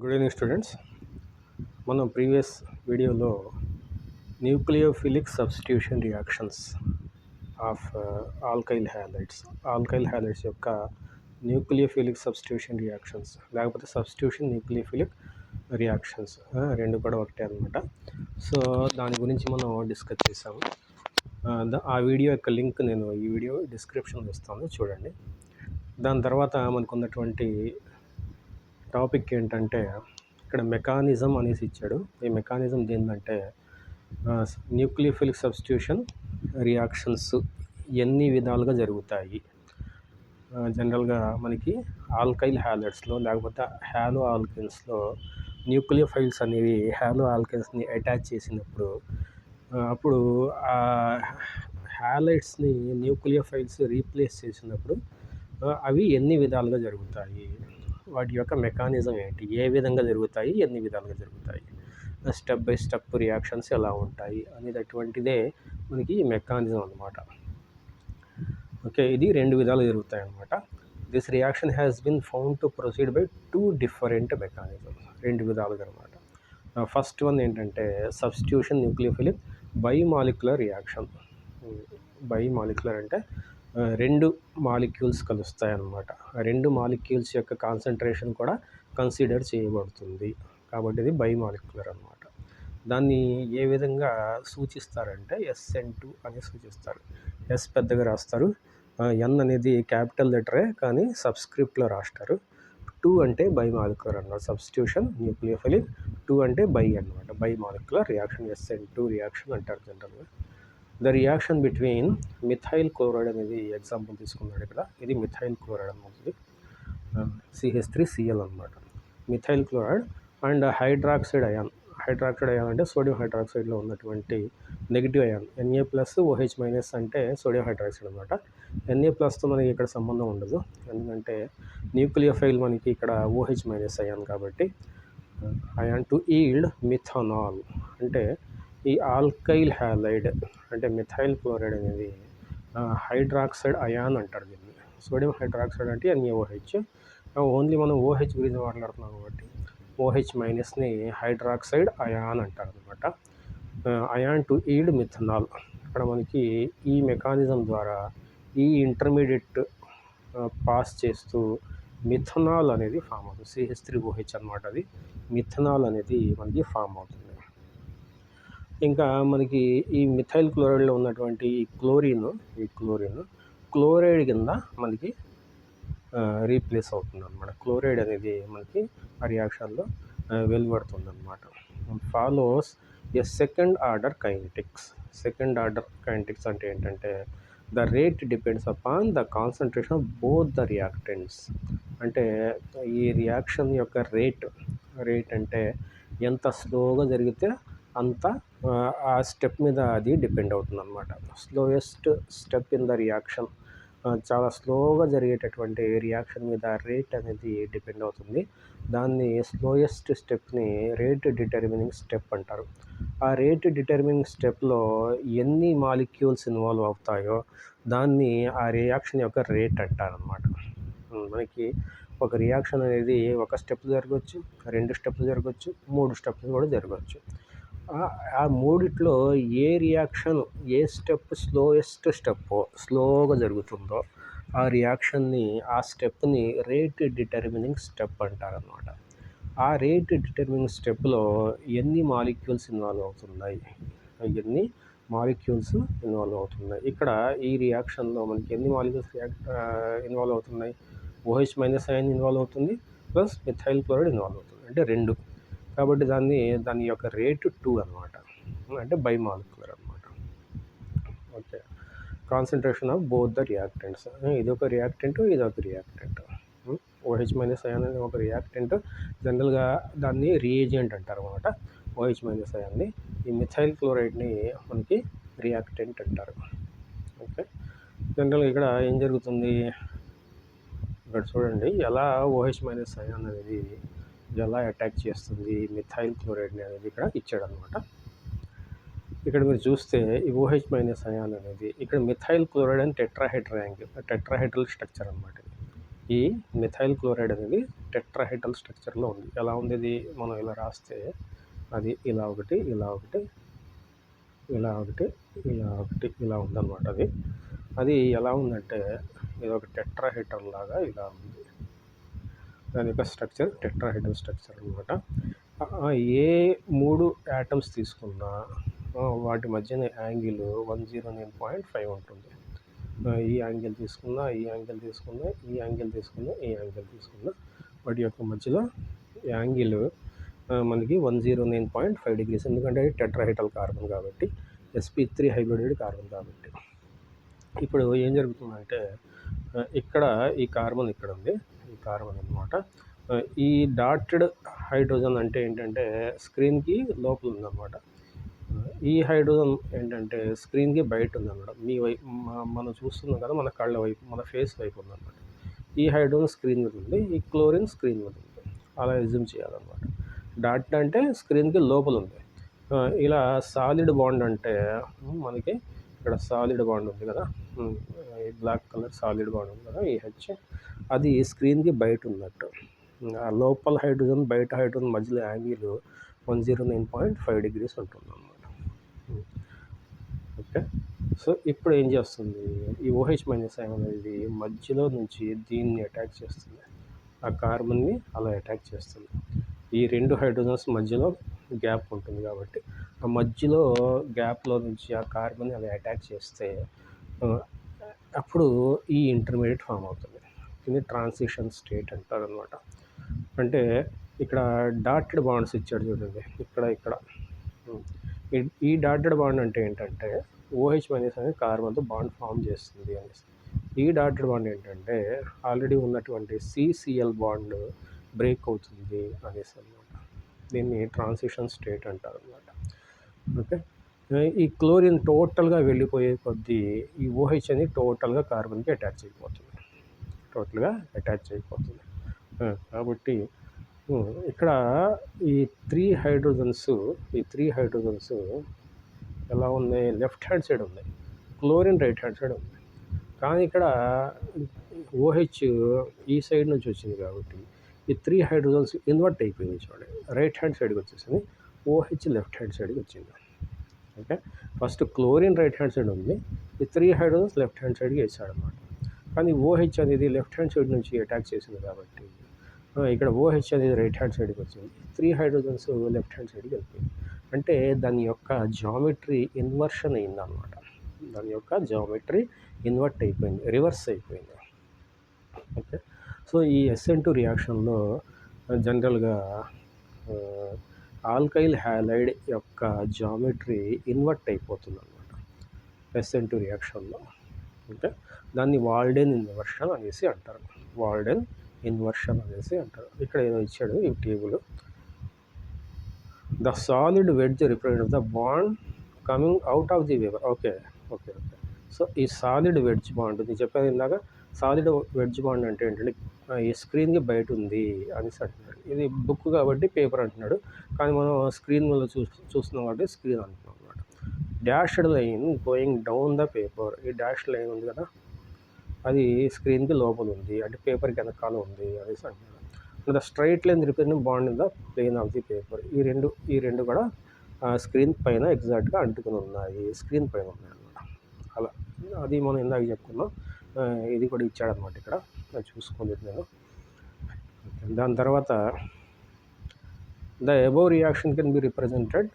Good evening students. మనం previous వీడియోలో nucleophilic substitution reactions of alkyl halides యొక్క nucleophilic substitution reactions లేకపోతే substitution nucleophilic reactions రెండు కూడా ఒకటే అనమాట. సో దాని గురించి మనం డిస్కస్ చేసాము. ఆ వీడియో యొక్క లింక్ నేను ఈ వీడియో డిస్క్రిప్షన్లో ఇస్తాను, చూడండి. దాని తర్వాత మనకున్నటువంటి టాపిక్ ఏంటంటే ఇక్కడ మెకానిజం అనేసి ఇచ్చాడు. ఈ మెకానిజం ఏంటంటే న్యూక్లియోఫిలిక్ సబ్స్టిట్యూషన్ రియాక్షన్స్ ఎన్ని విధాలుగా జరుగుతాయి. జనరల్గా మనకి ఆల్కైల్ హ్యాలైడ్స్లో లేకపోతే హ్యాలో ఆల్కెన్స్లో న్యూక్లియోఫైల్స్ అనేవి హ్యాలో ఆల్కెన్స్ని అటాచ్ చేసినప్పుడు అప్పుడు ఆ హ్యాలైడ్స్ని న్యూక్లియోఫైల్స్ రీప్లేస్ చేసినప్పుడు అవి ఎన్ని విధాలుగా జరుగుతాయి, వాటి యొక్క మెకానిజం ఏంటి, ఏ విధంగా జరుగుతాయి, ఎన్ని విధాలుగా జరుగుతాయి, స్టెప్ బై స్టెప్ రియాక్షన్స్ ఎలా ఉంటాయి అనేటటువంటిదే మనకి మెకానిజం అనమాట. ఓకే, ఇది రెండు విధాలు జరుగుతాయి అన్నమాట. This reaction has been found to proceed by 2 different mechanisms, రెండు విధాలుగా అనమాట. ఫస్ట్ వన్ ఏంటంటే substitution nucleophilic bimolecular reaction. Bimolecular అంటే రెండు మాలిక్యూల్స్ కలుస్తాయి అన్నమాట. రెండు మాలిక్యూల్స్ యొక్క కాన్సన్ట్రేషన్ కూడా కన్సిడర్ చేయబడుతుంది కాబట్టి ఇది బైమాలిక్యులర్ అనమాట. దాన్ని ఏ విధంగా సూచిస్తారంటే SN2 అని సూచిస్తారు. ఎస్ పెద్దగా రాస్తారు, ఎన్ అనేది క్యాపిటల్ లెటరే కానీ సబ్స్క్రిప్ట్లో రాస్తారు. 2 అంటే బైమాలిక్యులర్ అన్నమాట. సబ్స్టిట్యూషన్ న్యూక్లియోఫిలిక్ 2 అంటే బై అనమాట. బైమాలిక్యులర్ రియాక్షన్ SN2 రియాక్షన్ అంటారు జనరల్గా. The reaction between methyl chloride అనేది ఎగ్జాంపుల్ తీసుకున్నాడు ఇక్కడ. ఇది మిథైల్ క్లోరైడ్ అన్నమాట, CH3Cl అనమాట. Methyl chloride and hydroxide ion అంటే సోడియం హైడ్రాక్సైడ్లో ఉన్నటువంటి నెగిటివ్ అయాన్ Na+OH- అంటే సోడియం హైడ్రాక్సైడ్ అనమాట. Na+తో మనకి ఇక్కడ సంబంధం ఉండదు, ఎందుకంటే న్యూక్లియోఫైల్ మనకి ఇక్కడ OH- అయాన్ కాబట్టి. అయాన్ టు ఈల్డ్ మిథనాల్ అంటే ఈ ఆల్కైల్ హ్యాలైడ్ అంటే మిథైల్ క్లోరైడ్ అనేది హైడ్రాక్సైడ్ అయాన్ అంటారు దీన్ని. సోడియం హైడ్రాక్సైడ్ అంటే NaOH, ఓన్లీ మనం OH గురించి మాట్లాడుతున్నాం కాబట్టి OH- హైడ్రాక్సైడ్ అయాన్ అంటారు అనమాట. Ion to yield methanol. ఇక్కడ మనకి ఈ మెకానిజం ద్వారా ఈ ఇంటర్మీడియట్ పాస్ చేస్తూ మిథనాల్ అనేది ఫామ్ అవుతుంది. CH3OH అనమాట, అది మిథనాల్ అనేది మనకి ఫామ్ అవుతుంది. ఇంకా మనకి ఈ మిథైల్ క్లోరైడ్లో ఉన్నటువంటి ఈ క్లోరైడ్ కింద మనకి రీప్లేస్ అవుతుంది అనమాట. క్లోరైడ్ అనేది మనకి ఆ రియాక్షన్లో వెలువడుతుంది అనమాట. ఫాలోస్ సెకండ్ ఆర్డర్ కైనెటిక్స్ అంటే ఏంటంటే the rate depends upon the concentration of both the reactants. అంటే ఈ రియాక్షన్ యొక్క రేట్ అంటే ఎంత స్లోగా జరిగితే అంత ఆ స్టెప్ మీద అది డిపెండ్ అవుతుంది అనమాట. Slowest step in the reaction, చాలా స్లోగా జరిగేటటువంటి రియాక్షన్ మీద రేట్ అనేది డిపెండ్ అవుతుంది. దాన్ని slowest stepney rate determining step అంటారు. ఆ రేట్ డిటర్మినింగ్ స్టెప్లో ఎన్ని మాలిక్యూల్స్ ఇన్వాల్వ్ అవుతాయో దాన్ని ఆ రియాక్షన్ యొక్క రేట్ అంటారనమాట. మనకి ఒక రియాక్షన్ అనేది ఒక స్టెప్ జరగవచ్చు, 2 స్టెప్లు జరగవచ్చు, 3 స్టెప్లు కూడా జరగవచ్చు. ఆ మూడిట్లో ఏ రియాక్షన్ ఏ స్టెప్ స్లోయెస్ట్ స్లోగా జరుగుతుందో ఆ రియాక్షన్ని ఆ స్టెప్ని రేట్ డిటర్మినింగ్ స్టెప్ అంటారనమాట. ఆ రేట్ డిటర్మినింగ్ స్టెప్లో ఎన్ని మాలిక్యూల్స్ ఇన్వాల్వ్ అవుతున్నాయి, ఇక్కడ ఈ రియాక్షన్లో మనకి ఎన్ని మాలిక్యూల్స్ ఇన్వాల్వ్ అవుతున్నాయి. OH- అయాన్ ఇన్వాల్వ్ అవుతుంది ప్లస్ మిథైల్ క్లోరైడ్ ఇన్వాల్వ్ అవుతుంది, అంటే 2. కాబట్టి దాని యొక్క రేటు 2 అనమాట, అంటే బైమాలిక్యులర్ అనమాట. Okay, concentration of both the reactants. ఇదొక రియాక్టెంట్, ఇదొక రియాక్టెంట్. OH- అయాన్ అనేది ఒక రియాక్టెంట్. జనరల్గా దాన్ని రియేజెంట్ అంటారు అనమాట. OH- అయాన్ని, ఈ మిథైల్ క్లోరైడ్ని మనకి రియాక్టెంట్ అంటారు. ఓకే, జనరల్గా ఇక్కడ ఏం జరుగుతుంది, ఇక్కడ చూడండి ఎలా OH- అయాన్ అనేది ఎలా అటాక్ చేస్తుంది మిథైల్ క్లోరైడ్ని అనేది ఇక్కడ ఇచ్చాడనమాట. ఇక్కడ మీరు చూస్తే ఈ OH- అయాన్ అనేది ఇక్కడ మిథైల్ క్లోరైడ్ అని టెట్రాహెడ్రల్ స్ట్రక్చర్ అనమాట. ఈ మిథైల్ క్లోరైడ్ అనేది టెట్రాహెడ్రల్ స్ట్రక్చర్లో ఉంది. ఎలా ఉంది ఇది? మనం ఇలా రాస్తే అది ఇలా ఒకటి, ఇలా ఒకటి, ఇలా ఒకటి, ఇలా ఒకటి, ఇలా ఉందన్నమాట. అది ఎలా ఉందంటే ఇది ఒక టెట్రాహెడ్రల్ లాగా ఇలా ఉంది. దాని యొక్క స్ట్రక్చర్ టెట్రాహెడ్రల్ స్ట్రక్చర్ అనమాట. ఏ 3 యాటమ్స్ తీసుకున్నా వాటి మధ్యన యాంగిల్ 109.5 ఉంటుంది. ఈ యాంగిల్ తీసుకున్నా, ఈ యాంగిల్ తీసుకున్నా, ఈ యాంగిల్ తీసుకున్నా, ఈ యాంగిల్ తీసుకున్నా వాటి యొక్క మధ్యలో యాంగిల్ మనకి 109.5 degrees. ఎందుకంటే టెట్రాహెడ్రల్ కార్బన్ కాబట్టి, sp3 హైబ్రిడెడ్ కార్బన్ కాబట్టి. ఇప్పుడు ఏం జరుగుతుందంటే ఇక్కడ ఈ కార్బన్ ఇక్కడ ఉంది, ఈ కార్బన్ అనమాట. ఈ డాటెడ్ హైడ్రోజన్ అంటే ఏంటంటే స్క్రీన్కి లోపల ఉందన్నమాట. ఈ హైడ్రోజన్ ఏంటంటే స్క్రీన్కి బయట ఉందన్నమాట. మీ వైపు మనం చూస్తున్నాం కదా, మన కళ్ళ వైపు, మన ఫేస్ వైపు ఉందన్నమాట. ఈ హైడ్రోజన్ స్క్రీన్ మీద ఉంది, ఈ క్లోరిన్ స్క్రీన్ మీద ఉంది. అలా ఎజ్యూమ్ చేయాలన్నమాట. డాట్ అంటే స్క్రీన్కి లోపల ఉంది. ఇలా సాలిడ్ బాండ్ అంటే మనకి ఇక్కడ సాలిడ్ బాండ్ ఉంది కదా, ఈ బ్లాక్ కలర్ సాలిడ్ బాండ్ ఉంది కదా, ఈ హెచ్, అది స్క్రీన్కి బయట ఉన్నట్టు. ఆ లోపల హైడ్రోజన్ బయట హైడ్రోజన్ మధ్యలో యాంగిల్ 109.5 degrees ఉంటుంది అన్నమాట. ఓకే, సో ఇప్పుడు ఏం చేస్తుంది, ఈ OH- అనేది మధ్యలో నుంచి దీన్ని అటాక్ చేస్తుంది, ఆ కార్బన్ని అలా అటాక్ చేస్తుంది. ఈ 2 హైడ్రోజన్స్ మధ్యలో గ్యాప్ ఉంటుంది కాబట్టి ఆ మధ్యలో గ్యాప్లో నుంచి ఆ కార్బన్ అలా అటాక్ చేస్తే అప్పుడు ఈ ఇంటర్మీడియట్ ఫామ్ అవుతుంది. ఇది ట్రాన్సిషన్ స్టేట్ అంటారు అనమాట. అంటే ఇక్కడ డాటెడ్ బాండ్స్ ఇచ్చాడు చూడండి, ఇక్కడ ఈ డాటెడ్ బాండ్ అంటే ఏంటంటే OH- అనేది కార్బన్తో బాండ్ ఫామ్ చేస్తుంది అనేసి. ఈ డాటెడ్ బాండ్ ఏంటంటే ఆల్రెడీ ఉన్నటువంటి CCl బాండ్ బ్రేక్ అవుతుంది అనేసి అనమాట. దీన్ని ట్రాన్సిషన్ స్టేట్ అంటారు అనమాట. ఓకే, ఈ క్లోరిన్ టోటల్గా వెళ్ళిపోయే కొద్దీ ఈ OH అనేది టోటల్గా కార్బన్కి అటాచ్ అయిపోతుంది, కాబట్టి ఇక్కడ ఈ 3 హైడ్రోజన్స్ ఎలా ఉన్నాయి, లెఫ్ట్ హ్యాండ్ సైడ్ ఉన్నాయి, క్లోరిన్ రైట్ హ్యాండ్ సైడ్ ఉంది. కానీ ఇక్కడ OH ఈ సైడ్ నుంచి వచ్చింది కాబట్టి ఈ 3 హైడ్రోజన్స్ ఇన్వర్ట్ అయిపోయింది చూడండి, రైట్ హ్యాండ్ సైడ్కి వచ్చేసింది, OH లెఫ్ట్ హ్యాండ్ సైడ్కి వచ్చింది. Okay, first chlorine right hand side ఉంది, ఈ 3 హైడ్రోజన్స్ లెఫ్ట్ హ్యాండ్ సైడ్కి వేసాడనమాట. కానీ OH అనేది లెఫ్ట్ హ్యాండ్ సైడ్ నుంచి అటాక్ చేసింది కాబట్టి ఇక్కడ OH అనేది రైట్ హ్యాండ్ సైడ్కి వచ్చింది, 3 హైడ్రోజన్స్ లెఫ్ట్ హ్యాండ్ సైడ్కి వెళ్ళిపోయింది. అంటే దాని యొక్క జామెట్రీ ఇన్వర్షన్ అయిందన్నమాట. దాని యొక్క జామెట్రీ ఇన్వర్ట్ అయిపోయింది, రివర్స్ అయిపోయింది. ఓకే, సో ఈ SN2 రియాక్షన్లో జనరల్గా ఆల్కైల్ హ్యాలైడ్ యొక్క జామెట్రీ ఇన్వర్ట్ అయిపోతుంది అన్నమాట SN2 రియాక్షన్లో. ఓకే, దాన్ని వాల్డెన్ ఇన్వర్షన్ అనేసి అంటారు, ఇక్కడ ఏదో ఇచ్చాడు ఈ table. The solid wedge represent the bond coming out of the waiver. Okay, so ఈ సాలిడ్ వెడ్జ్ బాండ్ నేను చెప్పాను ఇందాక, సాలిడ్ వెడ్జ్ బాండ్ అంటే ఏంటంటే ఈ స్క్రీన్కి బయట ఉంది అనేసి అంటున్నాడు. ఇది బుక్ కాబట్టి పేపర్ అంటున్నాడు, కానీ మనం స్క్రీన్ మీద చూస్తున్నాం కాబట్టి స్క్రీన్ అంటున్నాం అనమాట. Dashed line going down the paper, ఈ డాష్డ్ లైన్ ఉంది కదా, అది స్క్రీన్కి లోపల ఉంది, అంటే పేపర్కి వెనకాల ఉంది అనేసి అంటున్నాడు. The straight line represent bond in the plane of the paper, ఈ రెండు కూడా స్క్రీన్ పైన ఎగ్జాక్ట్గా అంటుకుని ఉన్నాయి, స్క్రీన్ పైన ఉన్నాయి అన్నమాట. అలా అది మనం ఇందాక చెప్పుకున్నాం, ఇది కూడా ఇచ్చాడనమాట ఇక్కడ, చూసుకోలేదు నేను. దాని తర్వాత the above reaction can be represented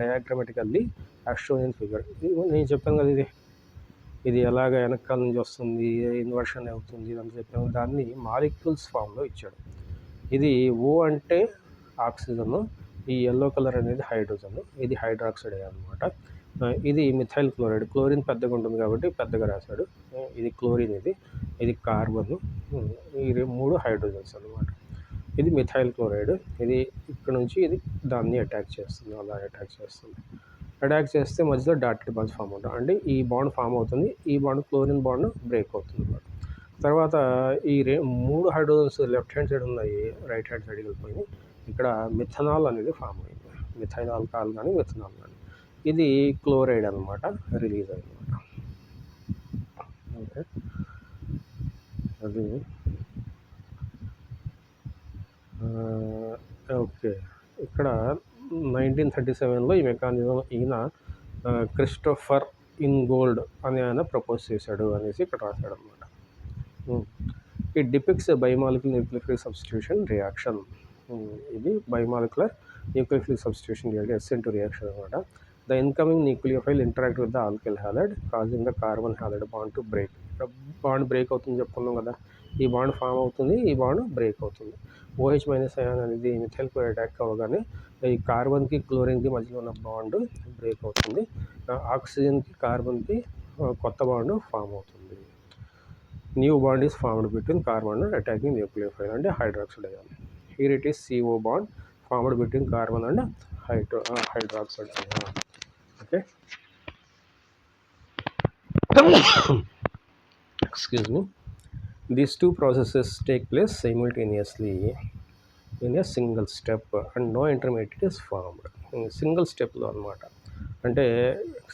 diagrammatically as shown in figure. నేను చెప్పాను కదా, ఇది ఎలాగ వెనకాల నుంచి వస్తుంది, ఇన్వర్షన్ అవుతుంది అని చెప్పాము. దాన్ని మాలిక్యూల్స్ ఫామ్లో ఇచ్చాడు. ఇది O అంటే ఆక్సిజన్, ఈ ఎల్లో కలర్ అనేది హైడ్రోజన్, ఇది హైడ్రాక్సైడ్ అనమాట. ఇది మిథైల్ క్లోరైడ్, క్లోరిన్ పెద్దగా ఉంటుంది కాబట్టి పెద్దగా రాశాడు. ఇది క్లోరిన్, ఇది కార్బన్, ఈ 3 హైడ్రోజన్స్ అనమాట. ఇది మిథైల్ క్లోరైడ్, ఇది ఇక్కడ నుంచి ఇది దాన్ని అటాక్ చేస్తుంది, అలా అటాక్ చేస్తే మధ్యలో డాటెడ్ బాండ్స్ ఫామ్ అవుతాయి, అంటే ఈ బాండ్ ఫామ్ అవుతుంది, ఈ బాండ్ క్లోరిన్ బాండ్ బ్రేక్ అవుతుంది అన్నమాట. తర్వాత ఈ 3 హైడ్రోజన్స్ లెఫ్ట్ హ్యాండ్ సైడ్ ఉన్నాయి, రైట్ హ్యాండ్ సైడ్కి వెళ్ళిపోయింది. ఇక్కడ మిథనాల్ అనేది ఫామ్ అయింది, మిథైల్ ఆల్కహాల్ కానీ మిథనాల్ కానీ, ఇది క్లోరైడ్ అనమాట, రిలీజ్ అయిందన్నమాట. ఓకే, అది ఓకే. ఇక్కడ 1937లో ఈ మెకానిజం ఈయన క్రిస్టోఫర్ ఇన్గోల్డ్ అనే ఆయన ప్రపోజ్ చేశాడు అనేసి ఇక్కడ రాశాడనమాట. It depicts a bimolecular nucleophilic substitution reaction. ఇది bimolecular nucleophilic substitution reaction SN2 reaction అనమాట. The incoming nucleophile interact with the alkyl halide causing the carbon halide bond to break. Bond break అవుతుంది చెప్పుకున్నాం కదా, ఈ బాండ్ ఫామ్ అవుతుంది, ఈ bond break అవుతుంది. OH minus ion అనేది మిథైల్ క్లోరైడ్ అటాక్ అవ్వగానే ఈ కార్బన్కి క్లోరిన్కి మధ్యలో ఉన్న బాండ్ బ్రేక్ అవుతుంది. ఆక్సిజన్కి కార్బన్కి కొత్త బాండ్ ఫామ్ అవుతుంది. New bond is formed between carbon and attacking nucleophile అంటే hydroxide ion. Here it is CO bond formed between carbon and hydroxide ion. Okay. Excuse me. These two processes take place simultaneously in a single step and no intermediate is formed. Single స్టెప్లో అనమాట. అంటే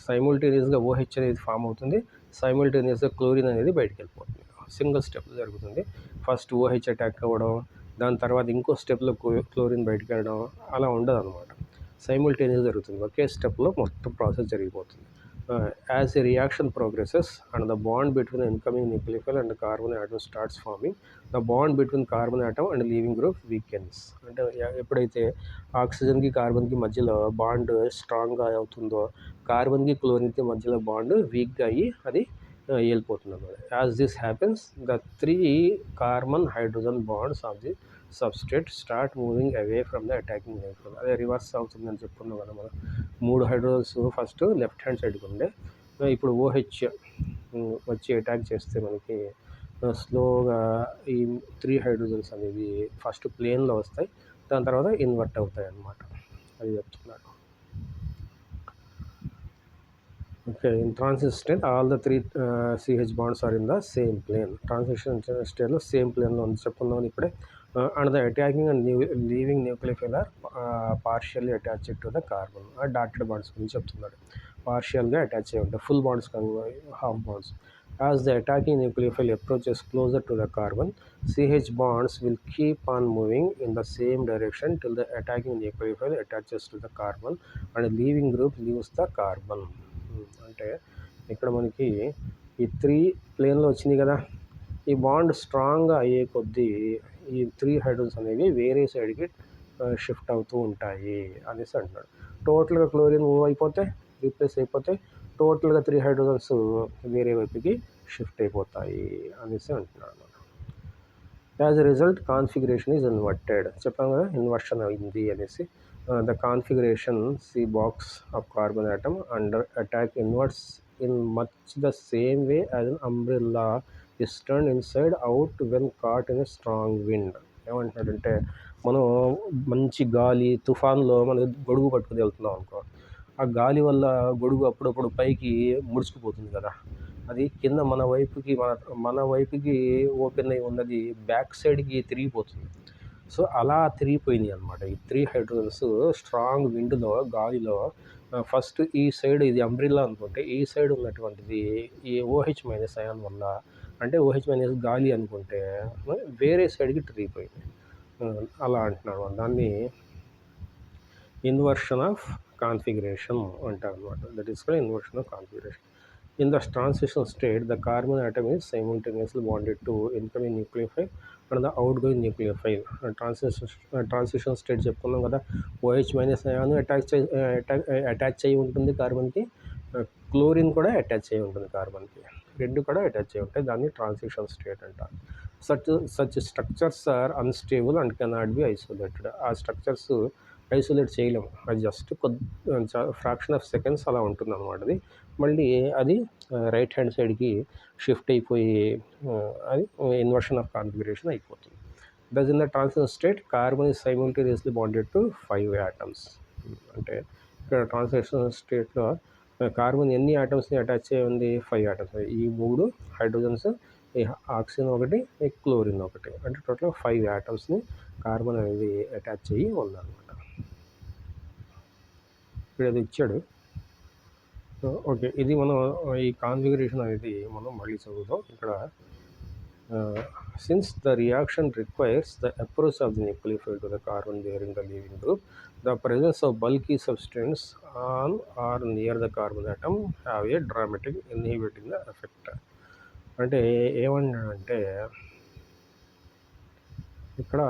సైమల్టేనియస్గా OH అనేది form అవుతుంది, సైమల్టేనియస్గా chlorine అనేది బయటికి వెళ్ళిపోతుంది. Single step జరుగుతుంది. First OH attack అవ్వడం, దాని తర్వాత ఇంకో స్టెప్లో క్లోరిన్ బయటికి వెళ్ళడం అలా ఉండదు అనమాట. సైమల్టేనియస్ జరుగుతుంది, ఒకే స్టెప్లో మొత్తం ప్రాసెస్ జరిగిపోతుంది. As a reaction progresses and the bond between the incoming nucleophile and the carbon atom starts forming, the bond between carbon atom and leaving group weakens. అంటే ఎప్పుడైతే ఆక్సిజన్కి కార్బన్కి మధ్యలో బాండ్ స్ట్రాంగ్గా అవుతుందో, కార్బన్కి క్లోరిన్కి మధ్యలో బాండ్ వీక్గా అయ్యి అది వెళ్ళిపోతుంది అన్నమాట. As this happens the 3 carbon hydrogen bonds of the substrate start moving away from the attacking nucleus. అదే రివర్స్ అవుతుందని చెప్పుకున్నాం కదా మనం. 3 హైడ్రోజన్స్ ఫస్ట్ లెఫ్ట్ హ్యాండ్ సైడ్కి ఉండే, ఇప్పుడు OH వచ్చి అటాక్ చేస్తే మనకి స్లోగా ఈ 3 హైడ్రోజన్స్ అనేవి ఫస్ట్ ప్లేన్లో వస్తాయి, దాని తర్వాత ఇన్వర్ట్ అవుతాయి అన్నమాట. అది చెప్తున్నాడు. Okay, in transition state, all the 3 CH bonds are in the same plane. Transition state లో సేమ్ ప్లేన్లో ఉంది చెప్పుకుందాం ఇప్పుడే. And the attacking and leaving nucleophile are partially attached to the carbon. Dotted bonds గురించి చెప్తున్నాడు. పార్షియల్గా అటాచ్ అయ్యి ఉంటాయి, full bonds కాదు, half bonds. As the attacking nucleophile approaches closer to the carbon, CH bonds will keep on moving in the same direction till the attacking nucleophile attaches to the carbon and leaving group leaves the carbon. అంటే ఇక్కడ మనకి ఈ 3 ప్లేన్లో వచ్చినాయి కదా, ఈ bond స్ట్రాంగ్గా అయ్యే కొద్దీ ఈ 3 హైడ్రోజన్స్ అనేవి వేరే సైడ్కి షిఫ్ట్ అవుతూ ఉంటాయి అనేసి అంటున్నాడు. టోటల్గా క్లోరిన్ మూవ్ అయిపోతే, రీప్లేస్ అయిపోతే, టోటల్గా 3 హైడ్రోజన్స్ వేరే వైపుకి షిఫ్ట్ అయిపోతాయి అనేసి అంటున్నాడు. As a result configuration is inverted. చెప్పాం కదా ఇన్వర్షన్ అయింది అనేసి. The configuration C box of carbon atom under attack inverts in much the same way as an umbrella is turned inside out when caught in a strong wind. ఏమంటున్నాడంటే, మనం మంచి గాలి తుఫాన్లో మనం గొడుగు పట్టుకుని వెళ్తున్నాం అనుకో, ఆ గాలి వల్ల గొడుగు అప్పుడప్పుడు పైకి ముడుచుకుపోతుంది కదా, అది కింద మన వైపుకి ఓపెన్ అయి ఉన్నది బ్యాక్ సైడ్కి తిరిగిపోతుంది. సో అలా తిరిగిపోయినాయి అనమాట ఈ 3 హైడ్రోజన్స్ స్ట్రాంగ్ విండ్లో, గాలిలో. ఫస్ట్ ఈ సైడ్, ఇది అంబ్రిల్లా అనుకుంటే, ఈ సైడ్ ఉన్నటువంటిది ఈ OH మైనస్ అయాన్ వల్ల, అంటే OH మైనస్ గాలి అనుకుంటే వేరే సైడ్కి తిరిగిపోయింది. అలా అంటున్నాడు. దాన్ని ఇన్వర్షన్ ఆఫ్ కాన్ఫిగరేషన్ అంటారు అనమాట. That is called inversion of configuration. In the transition state, the carbon atom is simultaneously bonded to incoming nucleophile and the outgoing nucleophile. Transition state చెప్పుకున్నాం కదా, OH మైనస్ అయాన్ అటాచ్ అయ్యి ఉంటుంది కార్బన్కి, chlorine కూడా attach అయ్యి ఉంటుంది కార్బన్కి, రెండు కూడా attach అయ్యి ఉంటాయి. దాన్ని ట్రాన్సిషన్ స్టేట్ అంటారు. Such structures are unstable and cannot be isolated. ఆ స్ట్రక్చర్స్ ఐసోలేట్ చేయలేము, అది జస్ట్ ఫ్రాక్షన్ ఆఫ్ సెకండ్స్ అలా ఉంటుంది అనమాట. అది మళ్ళీ అది రైట్ హ్యాండ్ సైడ్కి షిఫ్ట్ అయిపోయి అది ఇన్వర్షన్ ఆఫ్ కాన్ఫిగరేషన్ అయిపోతుంది. Thus in the transition state carbon is simultaneously bonded to 5 atoms. అంటే ఇక్కడ ట్రాన్సిషన్ స్టేట్లో కార్బన్ ఎన్ని ఆటమ్స్ని అటాచ్ అయ్యి ఉంది? 5 ఆటమ్స్. ఈ 3 హైడ్రోజన్స్, ఈ ఆక్సిజన్ ఒకటి, ఈ క్లోరిన్ ఒకటి, అంటే టోటల్ 5 ఆటమ్స్ని కార్బన్ అనేది అటాచ్ అయ్యి ఉందన్నమాట. ఇక్కడ అది ఇచ్చాడు. ఓకే, ఇది మనం ఈ కాన్ఫిగరేషన్ అనేది మనం మళ్ళీ చదువుదాం. ఇక్కడ Since the reaction requires the approach of the nucleophile to the carbon bearing the leaving group, the presence of bulky substance on or near the carbon atom have a dramatic inhibiting the effect. అంటే ఏమన్నాడంటే ఇక్కడ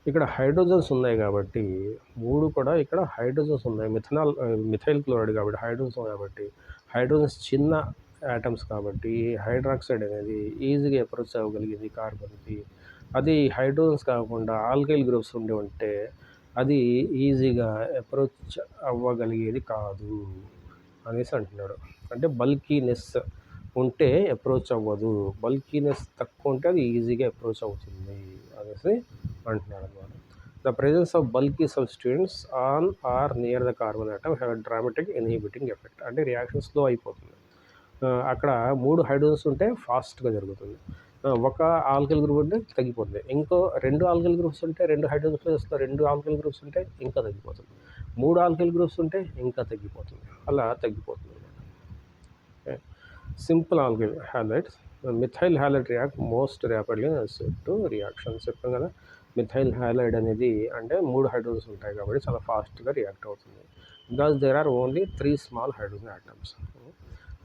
ఇక్కడ hydrogens ఉన్నాయి కాబట్టి మూడు కూడా ఇక్కడ hydrogens ఉన్నాయి. మిథైల్ క్లోరైడ్ కాబట్టి హైడ్రోజన్స్ కాబట్టి హైడ్రోజన్స్ చిన్న యాటమ్స్ కాబట్టి హైడ్రాక్సైడ్ అనేది ఈజీగా అప్రోచ్ అవ్వగలిగింది కార్బన్కి. అది హైడ్రోజన్స్ కాకుండా ఆల్కైల్ గ్రూప్స్ ఉంటే అది ఈజీగా అప్రోచ్ అవ్వగలిగేది కాదు అనేసి అంటున్నాడు. అంటే బల్కీనెస్ ఉంటే అప్రోచ్ అవ్వదు, బల్కీనెస్ తక్కువ ఉంటే అది ఈజీగా అప్రోచ్ అవుతుంది అనేసి అంటున్నాడు అనమాట. The presence of bulky substituents on or near the carbon atom have dramatic inhibiting effect. అంటే రియాక్షన్ స్లో అయిపోతుంది. అక్కడ 3 హైడ్రోజన్స్ ఉంటే ఫాస్ట్గా జరుగుతుంది, ఒక ఆల్కైల్ గ్రూప్ ఉంటే తగ్గిపోతుంది. ఇంకో 2 ఆల్కైల్ గ్రూప్స్ ఉంటే 2 హైడ్రోజన్స్ ప్లస్ 2 ఆల్కైల్ గ్రూప్స్ ఉంటే ఇంకా తగ్గిపోతుంది. 3 ఆల్కైల్ గ్రూప్స్ ఉంటే ఇంకా తగ్గిపోతుంది. అలా తగ్గిపోతుంది. Simple alkyl halides, methyl halide react most rapidly to reactions. చెప్పాం కదా, మిథైల్ హ్యాలైడ్ అనేది అంటే 3 హైడ్రోజన్స్ ఉంటాయి కాబట్టి చాలా ఫాస్ట్గా రియాక్ట్ అవుతుంది. Because there are only 3 small hydrogen atoms.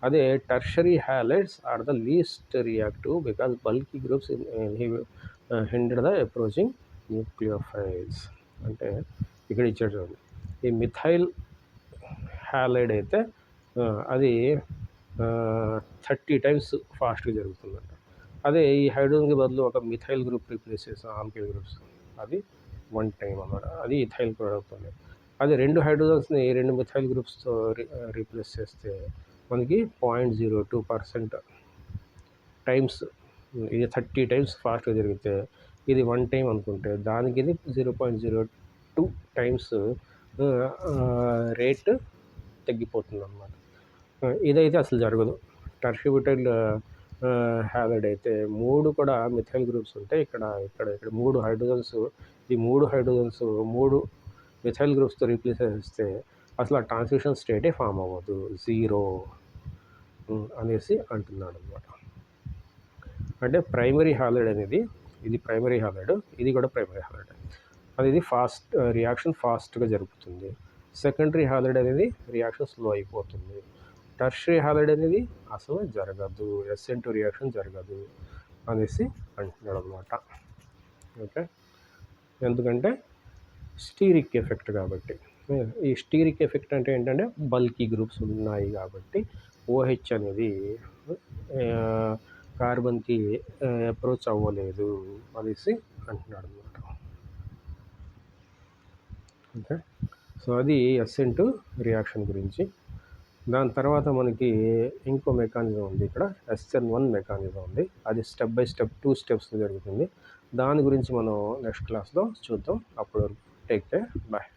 అదే tertiary halides are the least reactive because bulky groups hinder the approaching nucleophiles. అంటే ఇక్కడ ఇచ్చాడు చూడండి, ఈ మిథైల్ హ్యాలైడ్ అయితే అది 30 టైమ్స్ ఫాస్ట్గా జరుగుతుందంట. అదే ఈ హైడ్రోజన్కి బదులు ఒక మిథైల్ గ్రూప్ రీప్లేస్ చేస్తాం ఆల్కైల్ గ్రూప్స్, అది 1 టైం అన్నమాట. అది ఇథైల్ క్లోరైడ్ అవుతుంది. అదే 2 హైడ్రోజన్స్ని 2 మిథైల్ గ్రూప్స్తో రీప్లేస్ చేస్తే మనకి 0.02% టైమ్స్, ఇది 30 టైమ్స్ ఫాస్ట్గా జరిగితే ఇది 1 టైం అనుకుంటే దానికి ఇది 0.02 టైమ్స్ రేట్ తగ్గిపోతుంది అన్నమాట. ఇదైతే అసలు జరగదు. టెర్షిబ్యూటైల్ హ్యాలైడ్ అయితే 3 కూడా మిథైల్ గ్రూప్స్ ఉంటాయి. ఇక్కడ 3 హైడ్రోజన్స్, ఈ 3 హైడ్రోజన్స్ 3 మిథైల్ గ్రూప్స్తో రీప్లేస్ చేస్తే అసలు ఆ ట్రాన్సిషన్ స్టేటే ఫామ్ అవ్వదు, 0 అనేసి అంటున్నాడు అనమాట. అంటే ప్రైమరీ హ్యాలైడ్ అనేది, ఇది ప్రైమరీ హ్యాలైడ్, ఇది కూడా ప్రైమరీ హ్యాలైడ్. అది రియాక్షన్ ఫాస్ట్గా జరుగుతుంది. సెకండరీ హ్యాలైడ్ అనేది రియాక్షన్ స్లో అయిపోతుంది. టెర్షరీ హ్యాలైడ్ అనేది అసలు జరగదు, SN2 రియాక్షన్ జరగదు అనేసి అంటున్నాడు అనమాట. ఓకే, ఎందుకంటే స్టీరిక్ ఎఫెక్ట్ కాబట్టి. ఈ స్టీరిక్ ఎఫెక్ట్ అంటే ఏంటంటే బల్కీ గ్రూప్స్ ఉన్నాయి కాబట్టి OH అనేది కార్బన్కి అప్రోచ్ అవ్వలేదు అనేసి అంటున్నాడు అనమాట. ఓకే, సో అది SN2 రియాక్షన్ గురించి. దాని తర్వాత మనకి ఇంకో మెకానిజం ఉంది, ఇక్కడ SN1 మెకానిజం ఉంది. అది స్టెప్ బై స్టెప్ 2 స్టెప్స్ జరుగుతుంది. దాని గురించి మనం నెక్స్ట్ క్లాస్లో చూద్దాం. అప్పుడు టేక్ కేర్, బాయ్.